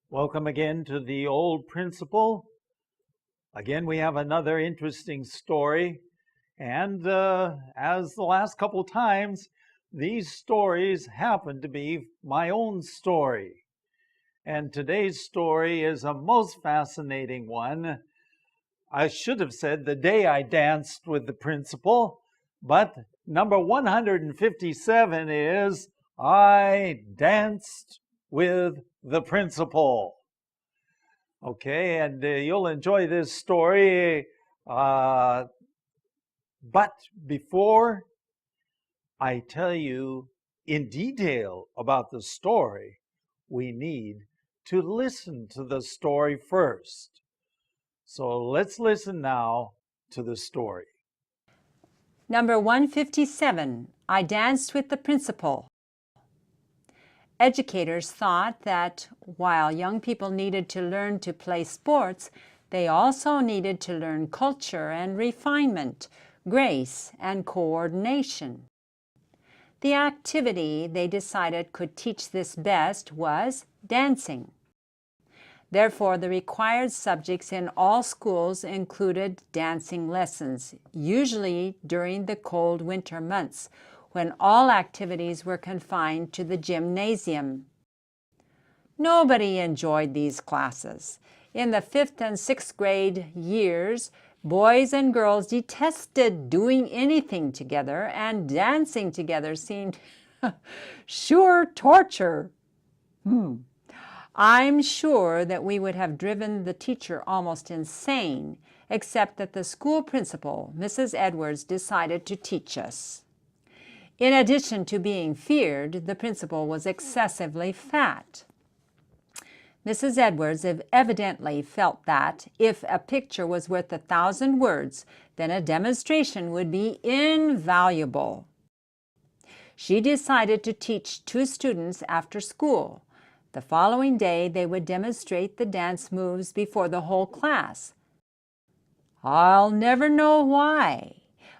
Welcome again to the Old Principle. Again, we have another interesting story. And as the last couple times, these stories happen to be my own story. And today's story is a most fascinating one. I should have said the day I danced with the principal, but number 157 is I danced with the principal. Okay, and you'll enjoy this story. But before I tell you in detail about the story, we need to listen to the story first. So let's listen now to the story. Number 157, I danced with the principal. Educators thought that while young people needed to learn to play sports, they also needed to learn culture and refinement, grace and coordination. The activity they decided could teach this best was dancing. Therefore, the required subjects in all schools included dancing lessons, usually during the cold winter months, when all activities were confined to the gymnasium. Nobody enjoyed these classes. In the 5th and 6th grade years, boys and girls detested doing anything together, and dancing together seemed sure torture. I'm sure that we would have driven the teacher almost insane, except that the school principal, Mrs. Edwards, decided to teach us. In addition to being feared, the principal was excessively fat. Mrs. Edwards evidently felt that if a picture was worth 1,000 words, then a demonstration would be invaluable. She decided to teach 2 students after school. The following day, they would demonstrate the dance moves before the whole class. I'll never know why,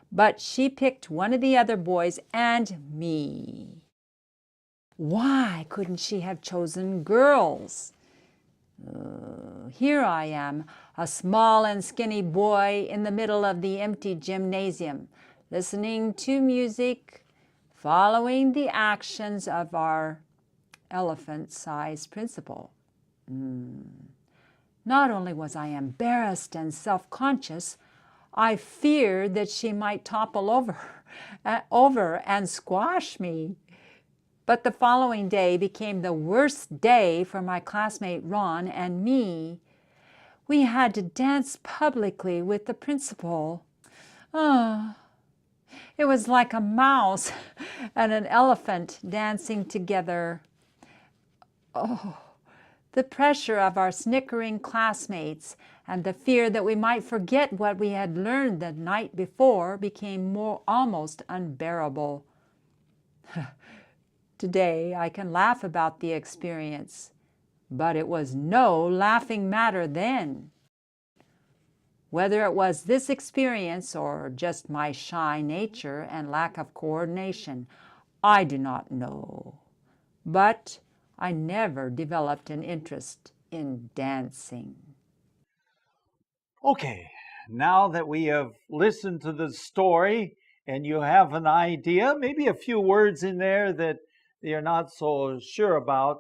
but she picked one of the other boys and me. Why couldn't she have chosen girls? Here I am, a small and skinny boy in the middle of the empty gymnasium, listening to music, following the actions of our elephant-sized principal. Not only was I embarrassed and self-conscious, I feared that she might topple over and squash me. But the following day became the worst day for my classmate Ron and me. We had to dance publicly with the principal. It was like a mouse and an elephant dancing together. The pressure of our snickering classmates and the fear that we might forget what we had learned the night before became almost unbearable. Today, I can laugh about the experience, but it was no laughing matter then. Whether it was this experience or just my shy nature and lack of coordination, I do not know. But I never developed an interest in dancing. Okay, now that we have listened to the story and you have an idea, maybe a few words in there that you're not so sure about,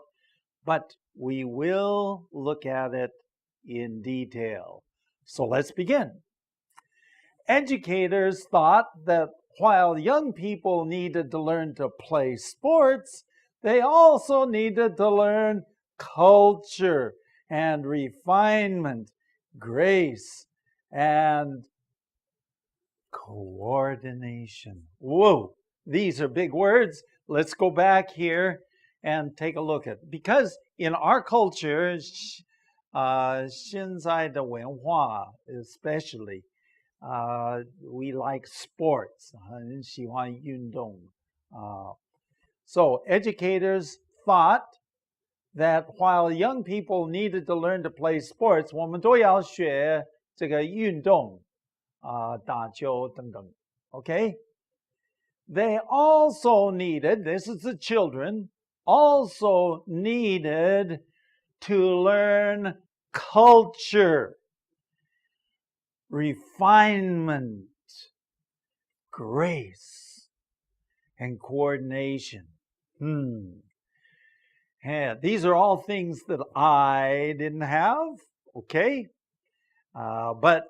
but we will look at it in detail. So let's begin. Educators thought that while young people needed to learn to play sports, they also needed to learn culture and refinement, grace, and coordination. Whoa, these are big words. Let's go back here and take a look at it. Because in our culture, 现在的文化 especially, we like sports, 很喜欢运动. So educators thought that while young people needed to learn to play sports, 我们都要学这个运动，打球等等. Okay? They also needed, this is the children, also needed to learn culture, refinement, grace, and coordination. Yeah, these are all things that I didn't have, okay? But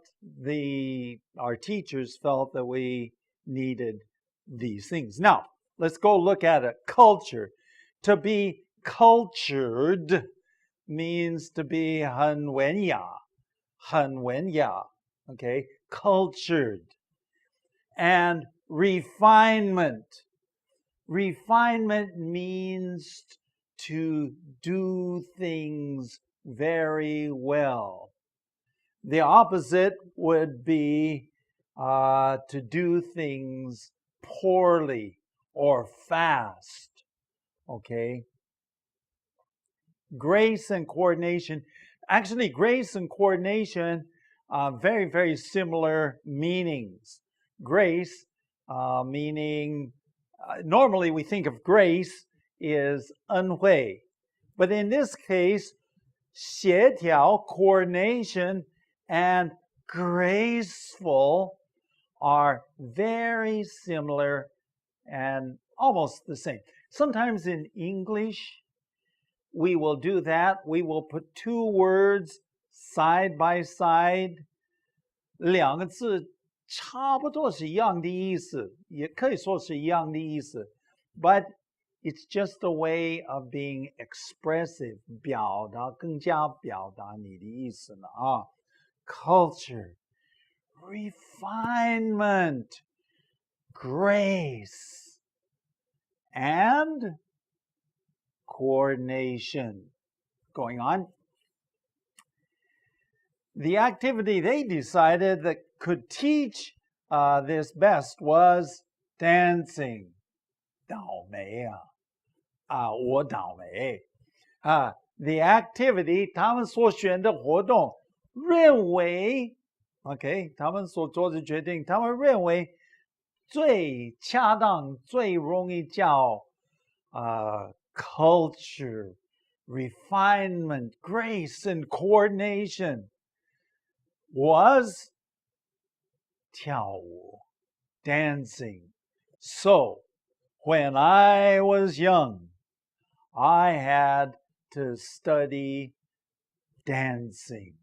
our teachers felt that we needed these things. Now, let's go look at it. Culture. To be cultured means to be 很文雅, 很文雅, okay? Cultured. And refinement. Refinement means to do things very well. The opposite would be to do things poorly or fast. Okay? Grace and coordination. Actually, grace and coordination, very, very similar meanings. Grace, meaning, normally we think of grace is 恩惠. But in this case, 协调, coordination, and graceful are very similar and almost the same. Sometimes in English, we will do that. We will put two words side by side. 两个字差不多是一样的意思，也可以说是一样的意思。But it's just a way of being expressive. 更加表达你的意思了啊。Culture, refinement, grace, and coordination. Going on. The activity they decided that could teach this best was dancing. 倒霉啊，我倒霉啊。The activity 他们所选的活动认为 ，OK， 他们所做的决定，他们认为最恰当、最容易叫culture, refinement, grace, and coordination was 跳舞 dancing. So, when I was young, I had to study dancing.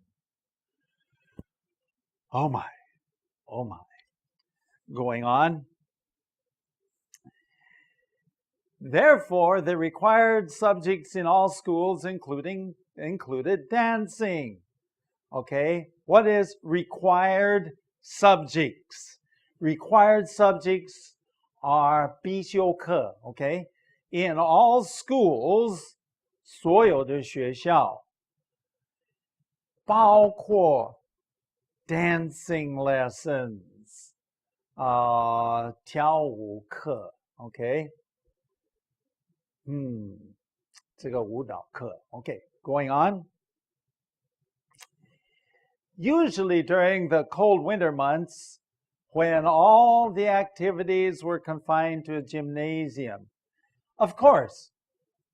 Oh my. Going on. Therefore, the required subjects in all schools included dancing. Okay, what is required subjects? Required subjects are 必修课, okay? In all schools, 所有的学校包括 dancing lessons, 跳舞课, okay? 这个舞蹈课, okay, going on. Usually during the cold winter months, when all the activities were confined to a gymnasium. Of course,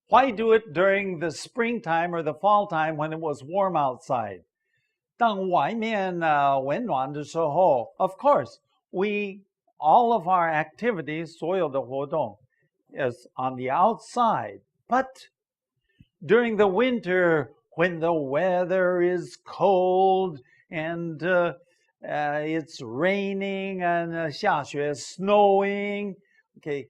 why do it during the springtime or the fall time when it was warm outside? 当外面温暖的时候, of course, all of our activities, 所有的活动, is on the outside. But during the winter, when the weather is cold and it's raining and 下雪, snowing, okay,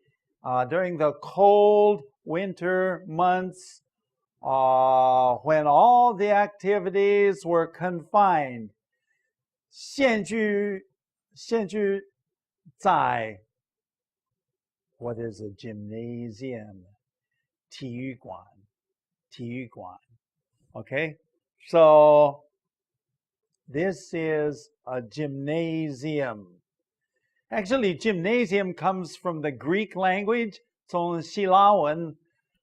during the cold winter months, when all the activities were confined, 限居在 what is a gymnasium? 体育馆. Okay, so this is a gymnasium. Actually, gymnasium comes from the Greek language, 从希腊文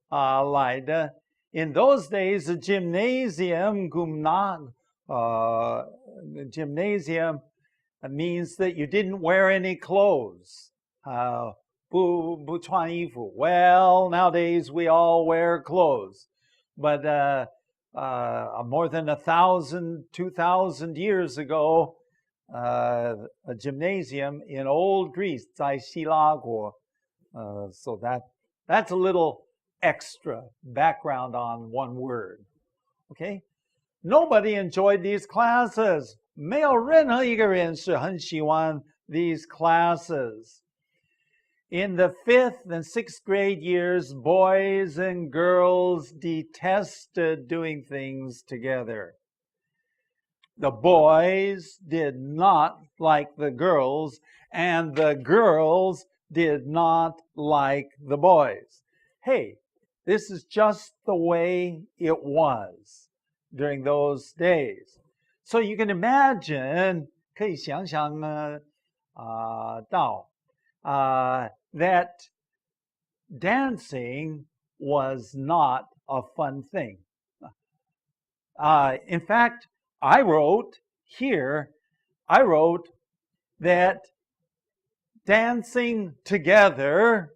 来的. In those days, a gymnasium, gymnasium means that you didn't wear any clothes. 不穿衣服. Well, nowadays we all wear clothes. But more than 1,000, 2,000 years ago, a gymnasium in old Greece, 在希腊国. So that's a little extra background on one word. Okay? Nobody enjoyed these classes. 没有任何一个人是很喜欢 these classes. In the 5th and 6th grade years, boys and girls detested doing things together. The boys did not like the girls, and the girls did not like the boys. Hey, this is just the way it was during those days. So you can imagine, 可以想象到 that dancing was not a fun thing. In fact, I wrote that dancing together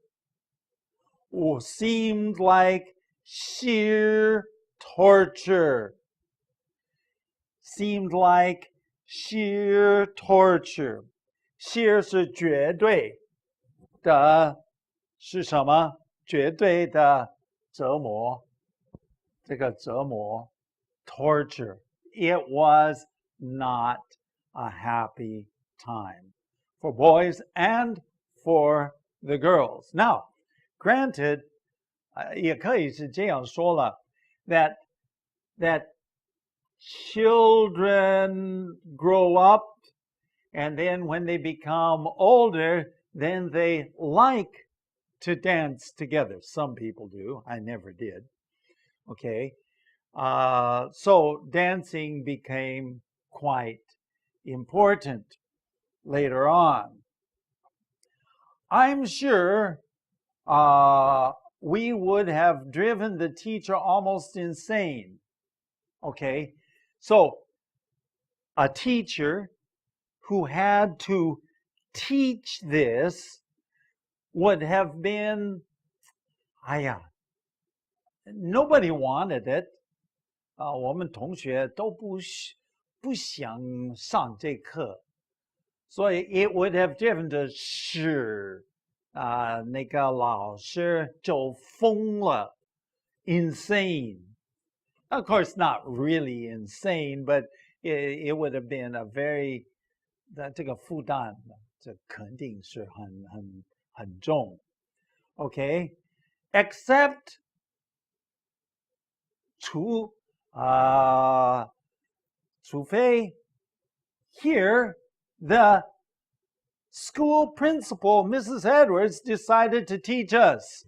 seemed like sheer torture. Seemed like sheer torture. Sheer 是绝对的，是什么？绝对的折磨。这个折磨 torture. It was not a happy time for boys and for the girls. Now, granted, 也可以是这样说了 that children grow up, and then when they become older, then they like to dance together. Some people do. I never did. Okay. So dancing became quite important later on. I'm sure we would have driven the teacher almost insane. Okay, so a teacher who had to teach this would have been, nobody wanted it. 我们同学都不想上这课，所以 it would have driven the 使那个老师就疯了 insane. Of course, not really insane, but it would have been a very 这个负担，这肯定是很重。Okay, except 除非 here the school principal, Mrs. Edwards, decided to teach us.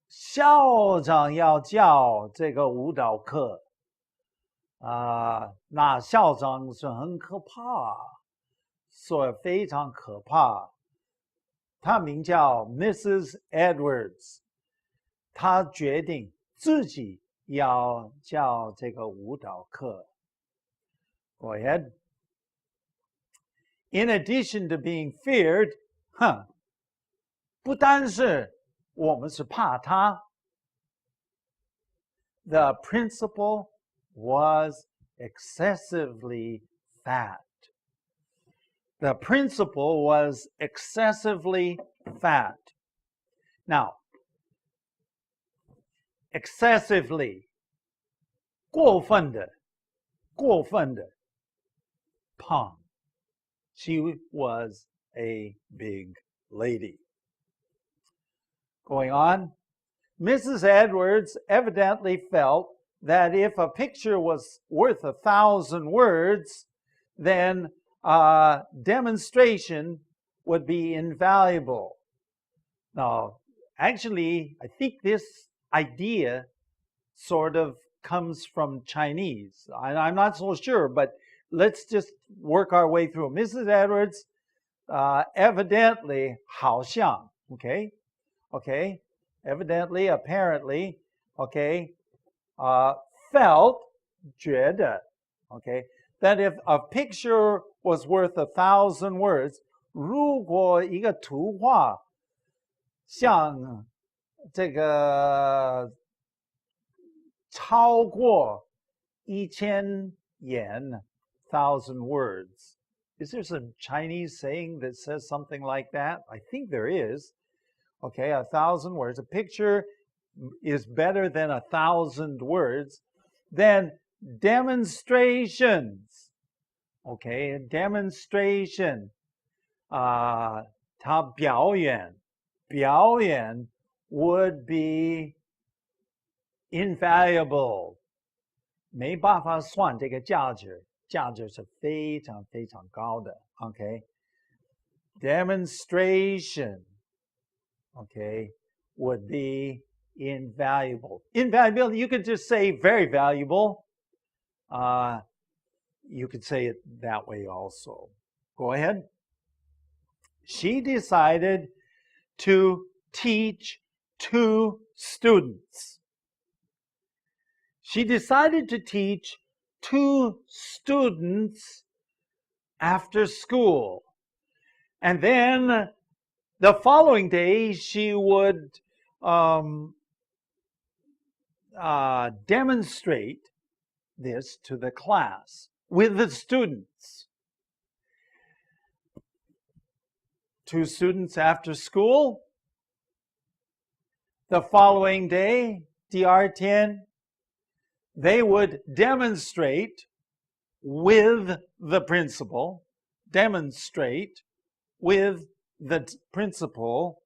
校长要教这个舞蹈课那校长是很可怕，所以非常可怕。他名叫 Mrs. Edwards， 他决定自己要教这个舞蹈课。Go ahead. In addition to being feared, 不单是我们是怕他 the principal was excessively fat. The principal was excessively fat. Now, excessively, 过分的胖. She was a big lady. Going on, Mrs. Edwards evidently felt that if a picture was worth 1,000 words, then demonstration would be invaluable. Now, actually, I think this idea sort of comes from Chinese. I'm not so sure, but let's just work our way through. Mrs. Edwards evidently 好像 okay, evidently, apparently, okay, felt 觉得 okay, that if a picture was worth 1,000 words, 如果一个图画像这个超过1000言 1,000 words. Is there some Chinese saying that says something like that? I think there is. Okay, 1,000 words. A picture is better than 1,000 words. Then demonstrations. Okay, demonstration. 他表演 would be invaluable. 没办法算这个价值是非常非常高的。Okay, demonstration. Okay, would be invaluable. Invaluable, you could just say very valuable. You could say it that way also. Go ahead. She decided to teach 2 students. She decided to teach 2 students after school. And then the following day, she would demonstrate this to the class with the students. 2 students after school. The following day, 第二天, they would demonstrate with the principal, demonstrate with the principal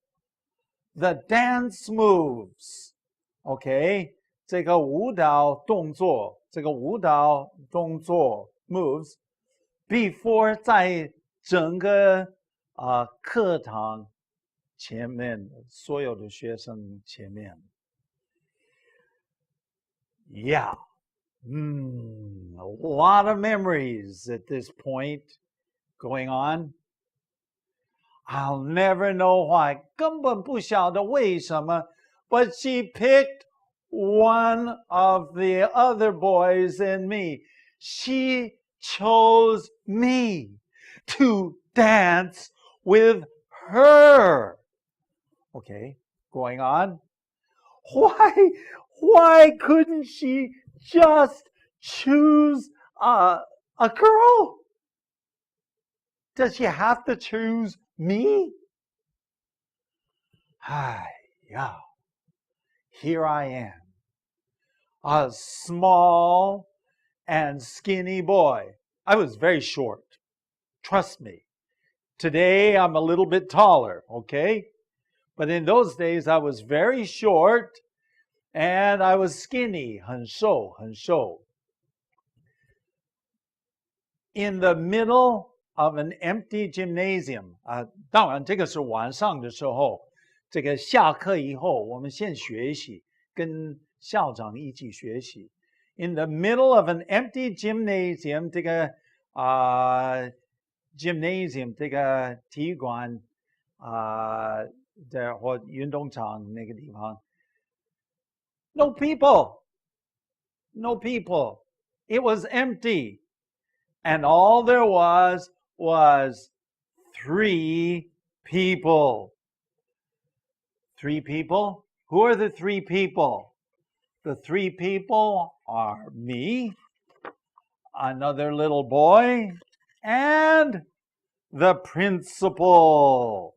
the dance moves. Okay, 这个舞蹈动作 moves before 在整个课堂前面所有的学生前面。Yeah. A lot of memories at this point going on. I'll never know why. 根本不晓得为什么 but she picked one of the other boys and me. She chose me to dance with her. Okay, going on. Why couldn't she just choose a girl? Does she have to choose me? Yeah. Here I am, a small and skinny boy. I was very short. Trust me. Today I'm a little bit taller, okay? But in those days I was very short and I was skinny, 很瘦, 很瘦. In the middle of an empty gymnasium. 当然这个是晚上的时候，这个下课以后我们先学习，跟校长一起学习。In the middle of an empty gymnasium, 这个gymnasium 这个体育馆或运动场那个地方 no people. It was empty. And all there was 3 people. 3 people? Who are the 3 people? The 3 people are me, another little boy, and the principal.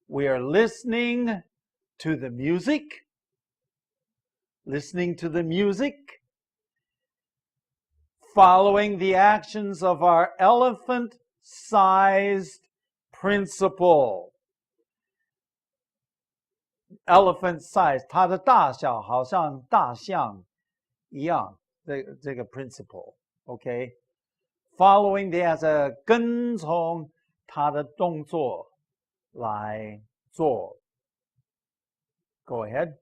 We are listening to the music, following the actions of our elephant-sized principal. Elephant size, 它的大小好像大象一样，这个 principal, okay? Following the 跟从他的动作来做。Go ahead.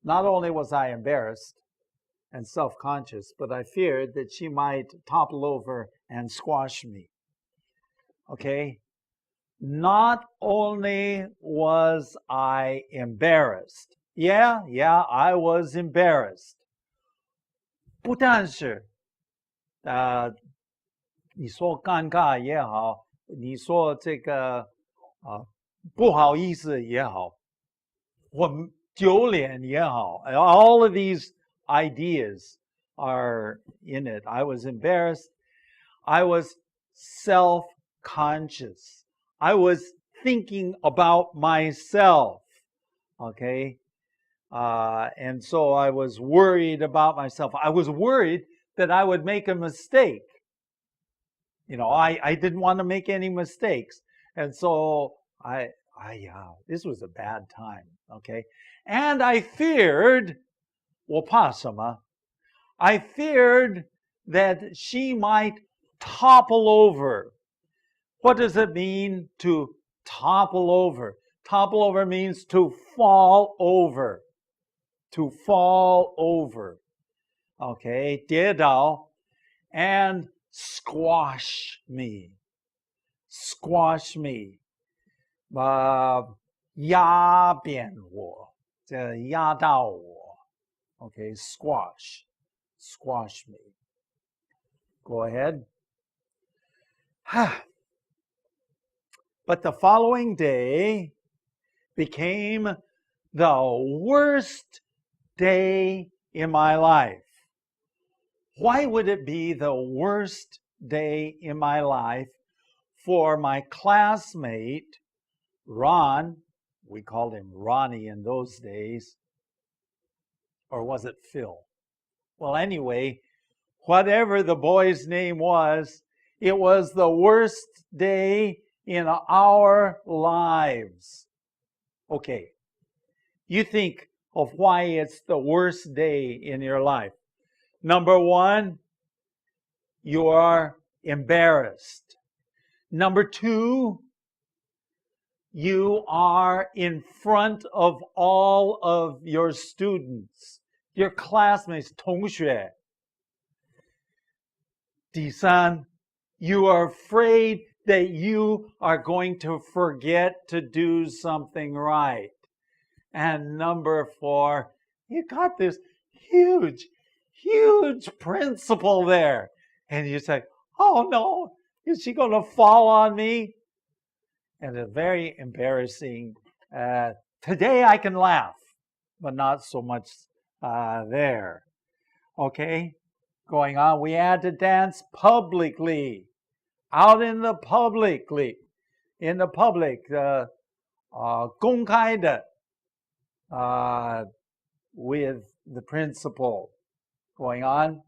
Not only was I embarrassed and self-conscious, but I feared that she might topple over and squash me. Okay? Not only was I embarrassed. Yeah, I was embarrassed. 不但是你说尴尬也好，你说这个不好意思也好，或丢脸也好, all of these ideas are in it. I was embarrassed. I was self-conscious. I was thinking about myself. Okay. And so I was worried about myself. I was worried that I would make a mistake. I didn't want to make any mistakes. And so this was a bad time. Okay. And I feared, 我怕什么? I feared that she might topple over. What does it mean to topple over? Topple over means to fall over. To fall over. Okay, 跌倒 and squash me. Squash me. 压扁我，压到我。Okay, squash. Squash me. Go ahead. But the following day became the worst day in my life. Why would it be the worst day in my life for my classmate, Ron? We called him Ronnie in those days. Or was it Phil? Well, anyway, whatever the boy's name was, it was the worst day in our lives. Okay, you think of why it's the worst day in your life. Number one, you are embarrassed. Number two, you are in front of all of your students, your classmates, 同学. 第三, you are afraid that you are going to forget to do something right. And number four, you got this huge principal there. And you say, oh no, is she going to fall on me? And it's very embarrassing. Today I can laugh, but not so much there. Okay, going on. We had to dance publicly, out in the public, 公开的, with the principal. Going on.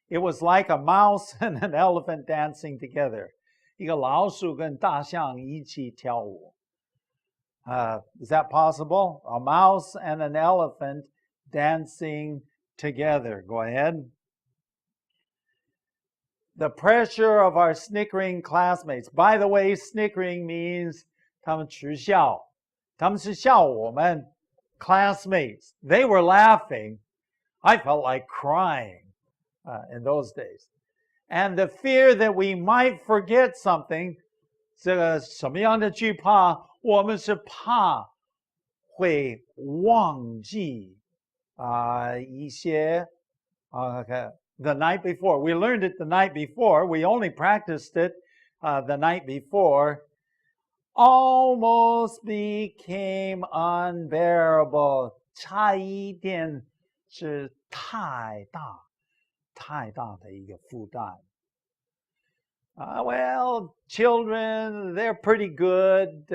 It was like a mouse and an elephant dancing together. 一个老鼠跟大象一起跳舞. Is that possible? A mouse and an elephant dancing together. Go ahead. The pressure of our snickering classmates. By the way, snickering means 他们取笑. 他们是笑我们 classmates. They were laughing. I felt like crying in those days. And the fear that we might forget something, 这个什么样的惧怕？我们是怕会忘记一些okay. The night before. We learned it the night before. We only practiced it the night before. Almost became unbearable. 差一点是太大的一个负担. Well, children, they're pretty good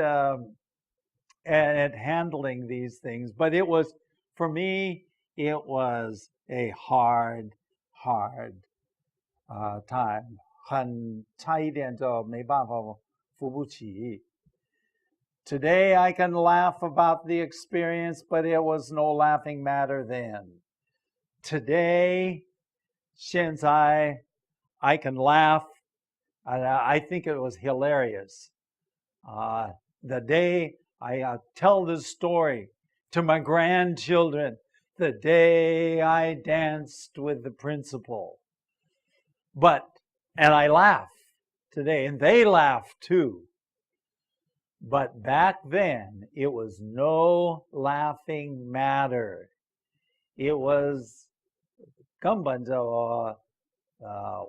at handling these things, but for me, it was a hard time. 差一点就没办法扶不起. Today I can laugh about the experience, but it was no laughing matter then. Today, 现在 I can laugh. I think it was hilarious. The day I tell this story to my grandchildren, the day I danced with the principal. And I laugh today, and they laugh too. But back then, it was no laughing matter. It was 根本就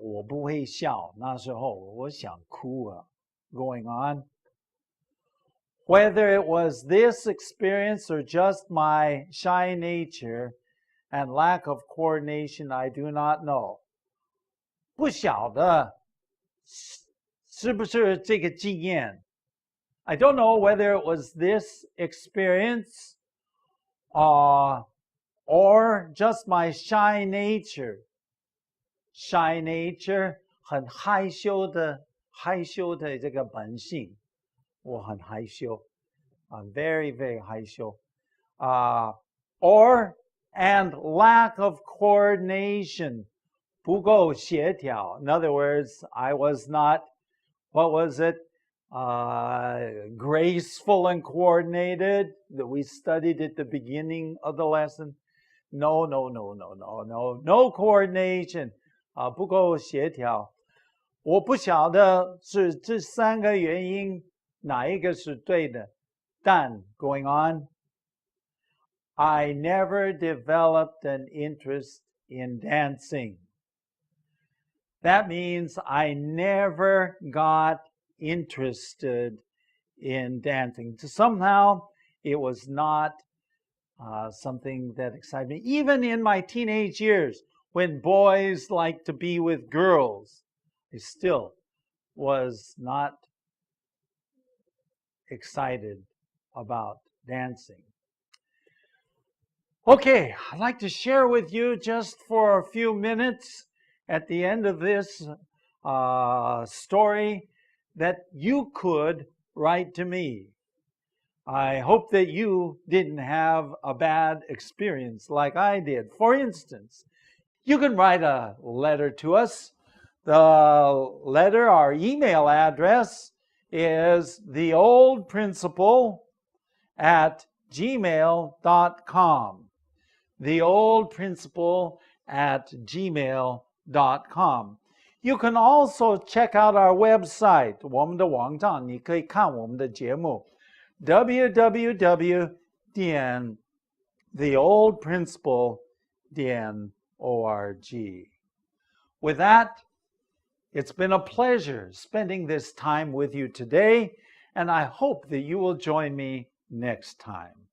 我不会笑，那时候我想哭啊。Going on. Whether it was this experience or just my shy nature and lack of coordination, I do not know. 不晓得是不是这个经验。I don't know whether it was this experience or just my shy nature. Shy nature 很害羞的这个本性，我很害羞。I'm very, very 害羞。Or and lack of coordination. 不够协调. In other words, I was not, what was it? Graceful and coordinated that we studied at the beginning of the lesson. No coordination. 不够协调。我不晓得是这三个原因哪一个是对的。但 going on, I never developed an interest in dancing. That means I never got interested in dancing. Somehow it was not something that excited me. Even in my teenage years, when boys like to be with girls, I still was not excited about dancing. Okay, I'd like to share with you just for a few minutes at the end of this story that you could write to me. I hope that you didn't have a bad experience like I did. For instance, you can write a letter to us. The letter, our email address is theoldprinciple@gmail.com. theoldprinciple@gmail.com. You can also check out our website, 我们的网站，你可以看我们的节目 www.theoldprinciple.org. With that, it's been a pleasure spending this time with you today, and I hope that you will join me next time.